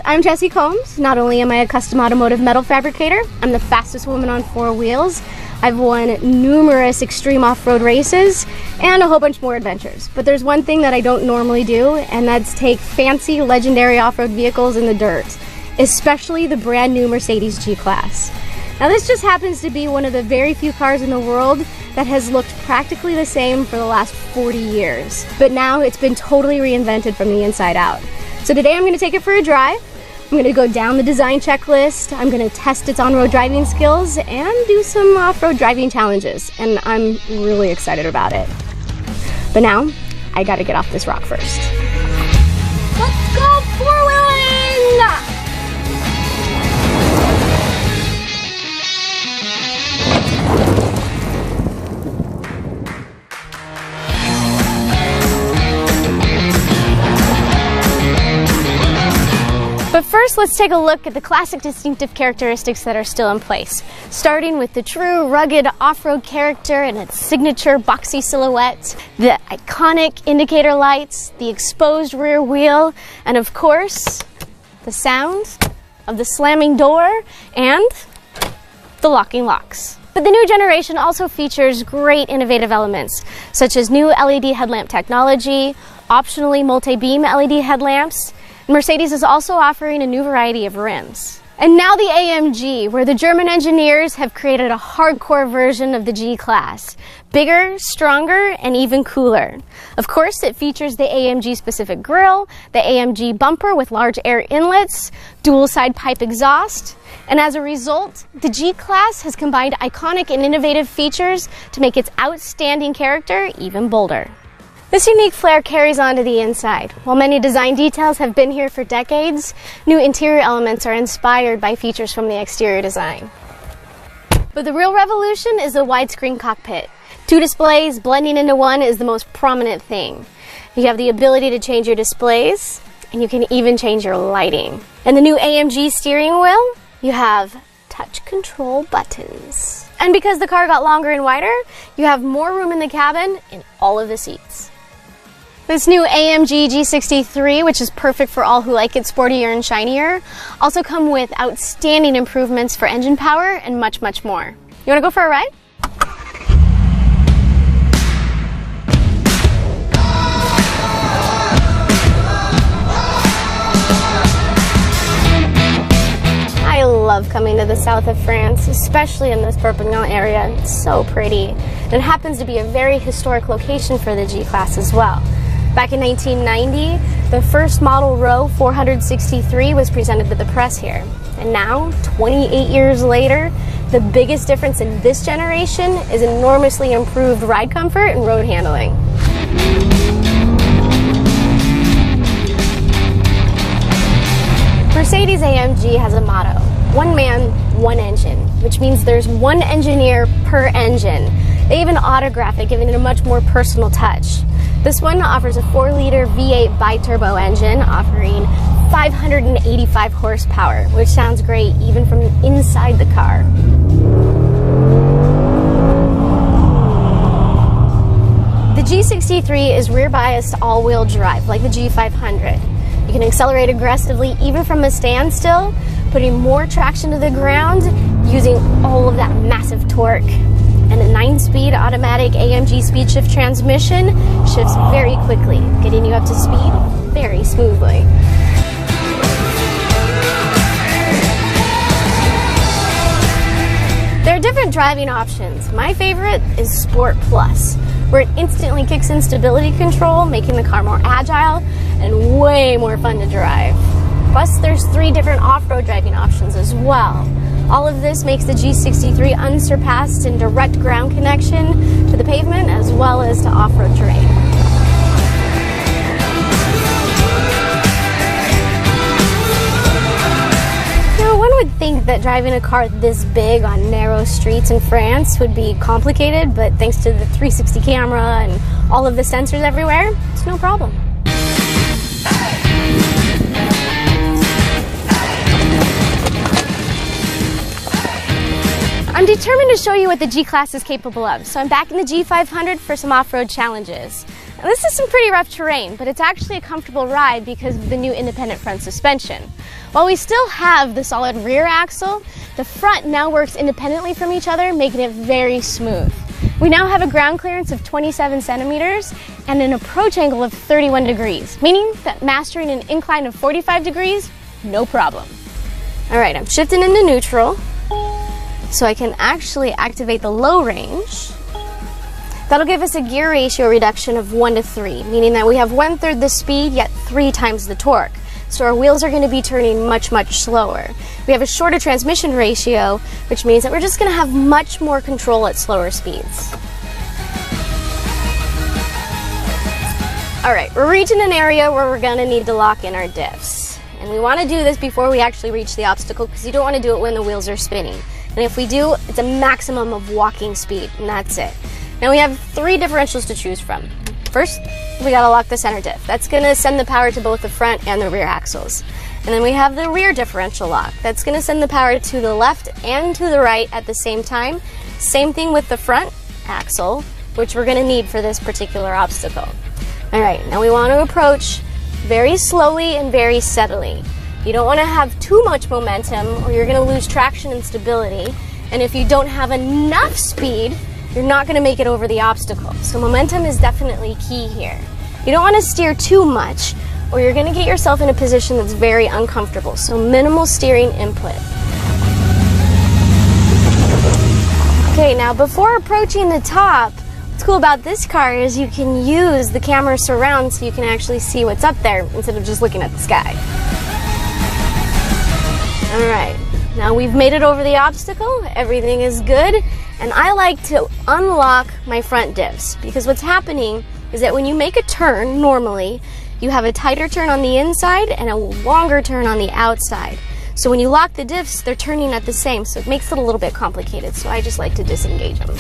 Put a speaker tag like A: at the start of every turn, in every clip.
A: I'm Jessie Combs. Not only am I a custom automotive metal fabricator, I'm the fastest woman on four wheels. I've won numerous extreme off-road races and a whole bunch more adventures. But there's one thing that I don't normally do, and that's take fancy, legendary off-road vehicles in the dirt, especially the brand new Mercedes G-Class. Now this just happens to be one of the very few cars in the world that has looked practically the same for the last 40 years. But now it's been totally reinvented from the inside out. So today I'm going to take it for a drive. I'm going to go down the design checklist, I'm going to test its on-road driving skills, and do some off-road driving challenges. And I'm really excited about it. But now, I gotta get off this rock first. Let's go four-wheeling! But first, let's take a look at the classic distinctive characteristics that are still in place, starting with the true rugged off-road character and its signature boxy silhouette, the iconic indicator lights, the exposed rear wheel, and of course, the sound of the slamming door and the locking locks. But the new generation also features great innovative elements, such as new LED headlamp technology, optionally multi-beam LED headlamps. Mercedes is also offering a new variety of rims. And now the AMG, where the German engineers have created a hardcore version of the G-Class. Bigger, stronger, and even cooler. Of course, it features the AMG-specific grille, the AMG bumper with large air inlets, dual-side pipe exhaust, and as a result, the G-Class has combined iconic and innovative features to make its outstanding character even bolder. This unique flair carries on to the inside. While many design details have been here for decades, new interior elements are inspired by features from the exterior design. But the real revolution is the widescreen cockpit. Two displays blending into one is the most prominent thing. You have the ability to change your displays, and you can even change your lighting. And the new AMG steering wheel, you have touch control buttons. And because the car got longer and wider, you have more room in the cabin in all of the seats. This new AMG G63, which is perfect for all who like it sportier and shinier, also come with outstanding improvements for engine power and much, much more. You want to go for a ride? I love coming to the south of France, especially in this Perpignan area. It's so pretty. And it happens to be a very historic location for the G-Class as well. Back in 1990, the first model row 463 was presented to the press here. And now, 28 years later, the biggest difference in this generation is enormously improved ride comfort and road handling. Mercedes AMG has a motto, one man, one engine, which means there's one engineer per engine. They even autograph it, giving it a much more personal touch. This one offers a 4-liter V8 bi-turbo engine offering 585 horsepower, which sounds great even from inside the car. The G63 is rear-biased all-wheel drive like the G500. You can accelerate aggressively even from a standstill, putting more traction to the ground using all of that massive torque. And a 9-speed automatic AMG speed shift transmission shifts very quickly, getting you up to speed very smoothly. There are different driving options. My favorite is Sport Plus, where it instantly kicks in stability control, making the car more agile and way more fun to drive. Plus, there's 3 different off-road driving options as well. All of this makes the G63 unsurpassed in direct ground connection to the pavement as well as to off-road terrain. Now, one would think that driving a car this big on narrow streets in France would be complicated, but thanks to the 360 camera and all of the sensors everywhere, it's no problem. I'm determined to show you what the G-Class is capable of, so I'm back in the G500 for some off-road challenges. Now, this is some pretty rough terrain, but it's actually a comfortable ride because of the new independent front suspension. While we still have the solid rear axle, the front now works independently from each other, making it very smooth. We now have a ground clearance of 27 centimeters and an approach angle of 31 degrees, meaning that mastering an incline of 45 degrees, no problem. All right, I'm shifting into neutral so I can actually activate the low range. That'll give us a gear ratio reduction of 1 to 3, meaning that we have 1/3 the speed, yet 3 times the torque. So our wheels are going to be turning much, much slower. We have a shorter transmission ratio, which means that we're just going to have much more control at slower speeds. All right, we're reaching an area where we're going to need to lock in our diffs. And we want to do this before we actually reach the obstacle, because you don't want to do it when the wheels are spinning. And if we do, it's a maximum of walking speed, and that's it. Now we have 3 differentials to choose from. First, we gotta lock the center diff. That's gonna send the power to both the front and the rear axles. And then we have the rear differential lock. That's gonna send the power to the left and to the right at the same time. Same thing with the front axle, which we're gonna need for this particular obstacle. All right, now we wanna approach very slowly and very steadily. You don't wanna have too much momentum or you're gonna lose traction and stability. And if you don't have enough speed, you're not going to make it over the obstacle. So momentum is definitely key here. You don't want to steer too much or you're going to get yourself in a position that's very uncomfortable. So minimal steering input. Okay, now before approaching the top, what's cool about this car is you can use the camera surround so you can actually see what's up there instead of just looking at the sky. All right, now we've made it over the obstacle. Everything is good. And I like to unlock my front diffs because what's happening is that when you make a turn, normally, you have a tighter turn on the inside and a longer turn on the outside. So when you lock the diffs, they're turning at the same, so it makes it a little bit complicated. So I just like to disengage them.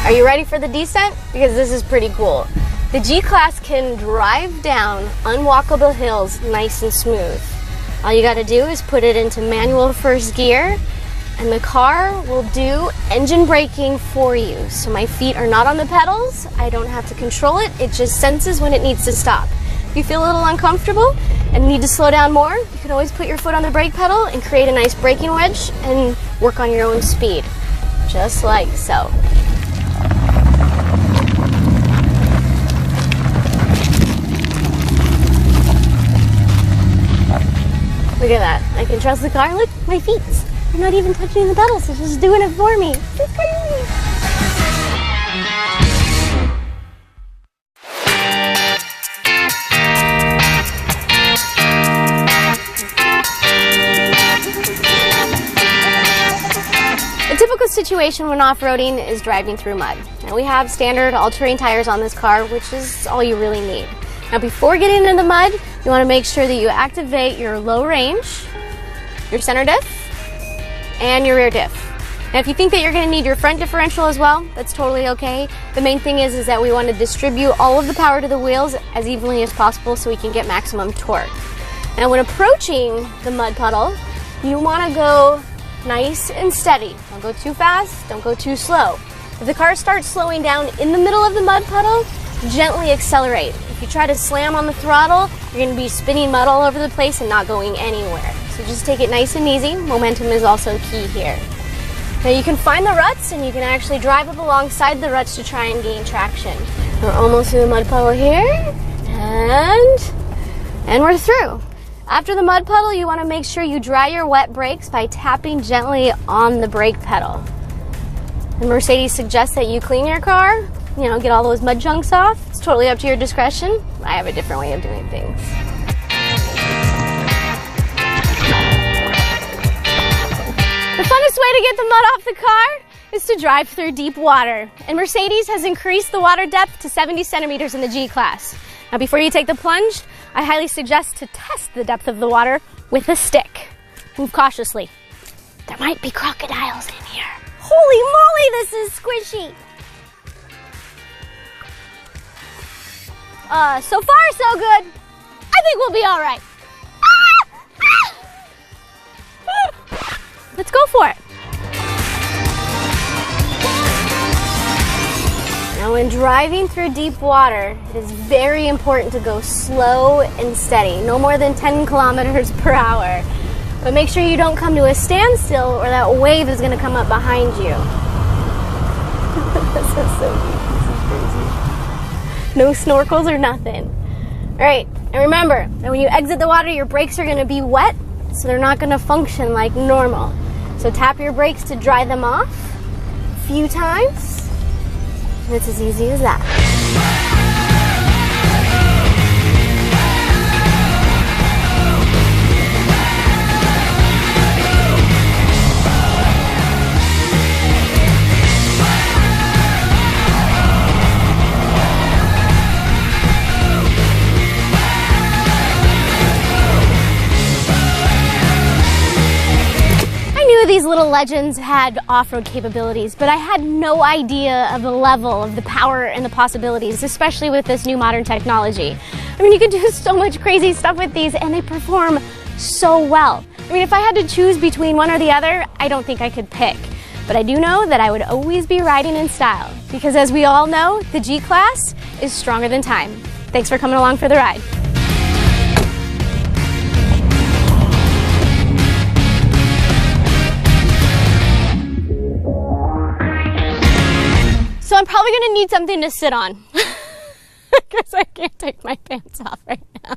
A: Are you ready for the descent? Because this is pretty cool. The G-Class can drive down unwalkable hills nice and smooth. All you gotta do is put it into manual first gear and the car will do engine braking for you. So my feet are not on the pedals, I don't have to control it, it just senses when it needs to stop. If you feel a little uncomfortable and need to slow down more, you can always put your foot on the brake pedal and create a nice braking wedge and work on your own speed, just like so. Look at that. I can trust the car. Look, my feet. They're not even touching the pedals. It's just doing it for me. It's crazy. A typical situation when off-roading is driving through mud. Now we have standard all-terrain tires on this car, which is all you really need. Now before getting into the mud, you want to make sure that you activate your low range, your center diff, and your rear diff. Now if you think that you're going to need your front differential as well, that's totally okay. The main thing is that we want to distribute all of the power to the wheels as evenly as possible so we can get maximum torque. Now when approaching the mud puddle, you want to go nice and steady. Don't go too fast, don't go too slow. If the car starts slowing down in the middle of the mud puddle, gently accelerate. If you try to slam on the throttle, you're going to be spinning mud all over the place and not going anywhere. So just take it nice and easy. Momentum is also key here. Now you can find the ruts and you can actually drive up alongside the ruts to try and gain traction. We're almost through the mud puddle here, and we're through. After the mud puddle, you want to make sure you dry your wet brakes by tapping gently on the brake pedal. And Mercedes suggests that you clean your car, you know, get all those mud chunks off. It's totally up to your discretion. I have a different way of doing things. The funnest way to get the mud off the car is to drive through deep water. And Mercedes has increased the water depth to 70 centimeters in the G-Class. Now before you take the plunge, I highly suggest to test the depth of the water with a stick. Move cautiously. There might be crocodiles in here. Holy moly, this is squishy. So far, so good. I think we'll be all right. Let's go for it. Now when driving through deep water, it is very important to go slow and steady, no more than 10 kilometers per hour. But make sure you don't come to a standstill or that wave is going to come up behind you. This is so deep. This is crazy. No snorkels or nothing. Alright, and remember that when you exit the water, your brakes are going to be wet, so they're not going to function like normal. So tap your brakes to dry them off a few times. And it's as easy as that. These little legends had off-road capabilities, but I had no idea of the level of the power and the possibilities, especially with this new modern technology. I mean, you can do so much crazy stuff with these, and they perform so well. I mean, if I had to choose between one or the other, I don't think I could pick. But I do know that I would always be riding in style, because as we all know, the G-Class is stronger than time. Thanks for coming along for the ride. So I'm probably going to need something to sit on because I can't take my pants off right now.